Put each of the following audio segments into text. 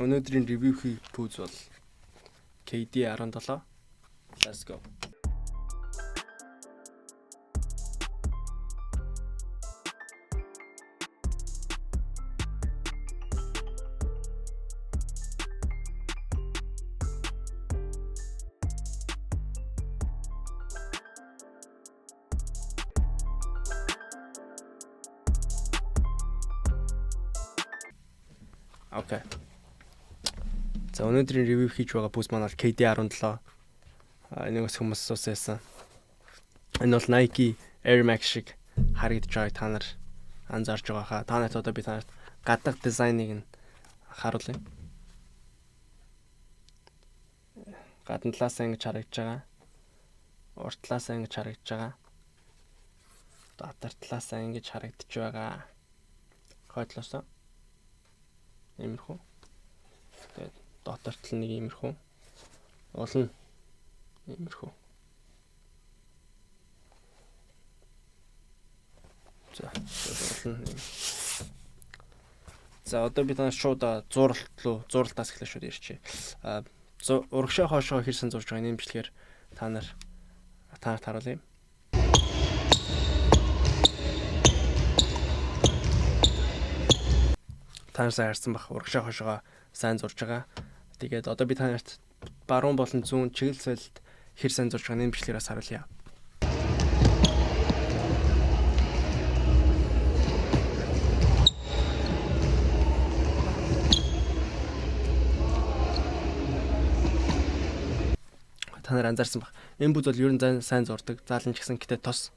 Өнөөдрийн review хийх pooz бол KD17. Let's go. Okay. За өнөөдрийн review хийж байгаа pooz маань бол KD17. Энийг бас хүмүүс сууссан. Энэ бол Nike Air Max шиг харагдаж байгааг та нар анзаарж байгаа хаа. Та нарт одоо би танарт гадаг дизайныг нь харуулъя. Гадна талаасаа ингэж харагдаж байгаа. Урт талаасаа ингэж харагдаж байгаа. Дотор талаасаа ингэж харагдаж байгаа. Хойдлоосоо иймэрхүү. Тэгээд дотор тал нэг иймэрхүү. Олон иймэрхүү. За одоо би танаас шууд зуралтаас эхлэх шууд ярьчих. Урагшаа хоошоо хэрсэн зурж байгаа нэмжлэгээр та нарт харуулъя. Танаас харсан бах урагшаа хоошоо сайн зурж байгаа. Тэгээд одоо би танарт баруун болон зүүн чиглэл соёлд хэр сайн зурж байгаа нэмжлэгээс харуулъя. Та нар анзаарсан бах. Энэ бүз бол ер нь сайн зурдаг. Заалан ч гэсэн гэтээ тоос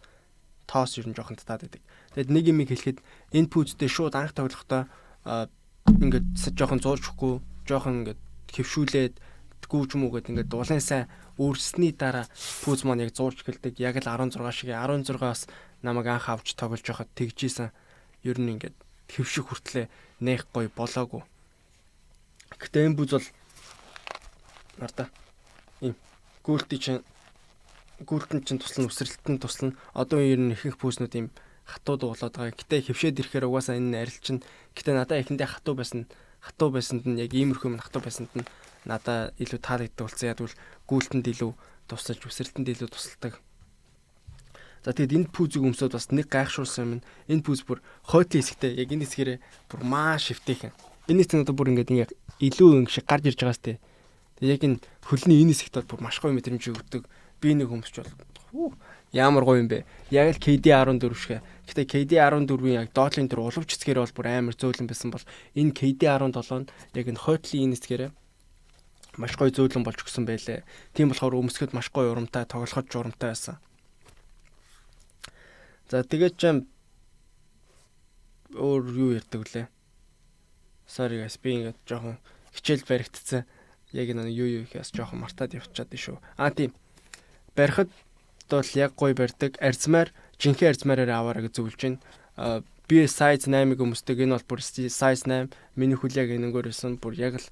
ер нь жоохон татаад байдаг. Тэгэд нэг юм хэлэхэд энэ пүүзтэй шууд анх тоглохдоо ингээд жоохон зурчихгүй, жоохон ингээд хэвшүүлээд гүүж мүүгээд ингээд дулаан сайн өөрсний дараа пүүз маань яг зурж эхэлдэг. Яг л 16 шиг 16-аас намайг анх авч тоглож байхад тэгжсэн. Ер нь ингээд хэвших хүртлээ нэх гоё болоогүй. Гэтэ энэ бүз бол нартаа ийм гүйлтэн чинь туслан өсрэлтэн туслан одоо ер нь ихэнх пүүзнүүд ийм хатууд болоод байгаа. Гэтэ хөвшөөд ирэхээр угаасаа энэ арил чинь гэтэ надаа ихэндээ хатуу байсанд нь яг иймэрхүү юм хатуу байсанд нь надаа илүү таалагддаг болсон. Яг бол гүйлтэнд илүү тусалж өсрэлтэнд илүү тусалдаг. За тэгэд энэ пүүзийг өмсөд бас нэг гайхшруулсан юм. Энэ пүүз бүр хойтлын хэсэгтэй яг энэ хэсгээрээ бүр маш шивтэйхэн. Энэ хэсэг надад бүр ингээд илүү ингэ шиг гарч ирж байгаа сте. Тэг яг энэ хөлний энэ хэсэгт бол бүр маш гоё мэдрэмж өгдөг. Би нэг өмсч бол ямар гоё юм бэ? Яг л KD14 шиг. Гэтэ KD14-ийн яг доотлын төр уловч хэсгээр бол бүр амар зөөлөн байсан бол энэ KD17-нд яг энэ хойтлын энэ хэсгээрээ маш гоё зөөлөн болж өгсөн байлээ. Тийм болохоор өмсгөхөд маш гоё урамтай, тоглоход журамтай байсан. За тэгээд ч өөр юу ярьдаг вүлээ? Sorry guys, би ингээд жоохон хичээл баригдсан. Яг энэ юу ихээс жоохон мартаад явчихад шүү. Тийм. Барихад бол яг гоё барьдаг. Жинхэнэ арзмаараар аваараа гэж зөвлөж байна. Би size 8-ыг өмсдөг. Энэ бол бүр size 8. Миний хөл яг энэгээр байсан. Бүр яг л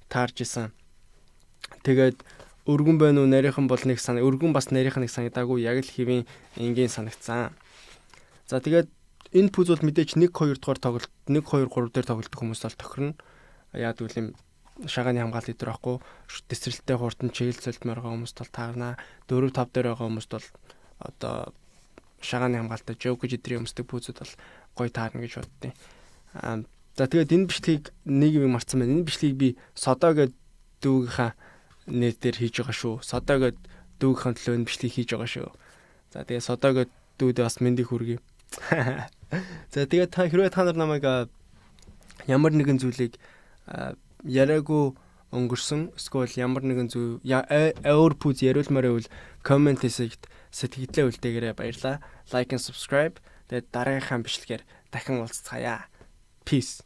таарж исэн. Тэгээд өргөн байна уу, нарийнхан бол нэг санаа. Өргөн бас нарийнхан нэг санагдаагүй. Яг л хэвийн энгийн санагцсан. За тэгээд энэ пүүз бол мэдээч 1 2 дугаар тоглолт, 1 2 3 дээр тоглолтог хүмүүс бол тохирно. Яг үл юм шагааны хамгаалалт идэр байхгүй. Тесрэлттэй хурдан чиглэл солилтмоор байгаа хүмүүст бол таарна. 4 5 дээр байгаа хүмүүст бол одоо шагааны хамгаалалтаа жоок гэж идрийн өмсдөг пүүзүүд бол гоё таарна гэж боддیں۔ За тэгээд энэ бичлэгийг нэг юм марцсан байна. Энэ бичлэгийг би Содо гэдэг дүүгийнхаа нэр дээр хийж байгаа шүү. Содо гэдэг дүүгийнхаа төлөө энэ бичлэгийг хийж байгаа шүү. За тэгээд Содо гэдэг дүүдээ бас мэндийг хүргэе. За тэгээд хэрвээ та нар намайг ямар нэгэн зүйлийг яриаггүй өнгөрсөн эсвэл ямар нэгэн зүйл өөр пүүз яриулмаар байвал комент хэсэгт сэтгэлдээ үлдээгээрэй. Баярлалаа. Like and subscribe. Тэгээд дараагийнхаа бичлэгээр дахин уулзцаая. Peace.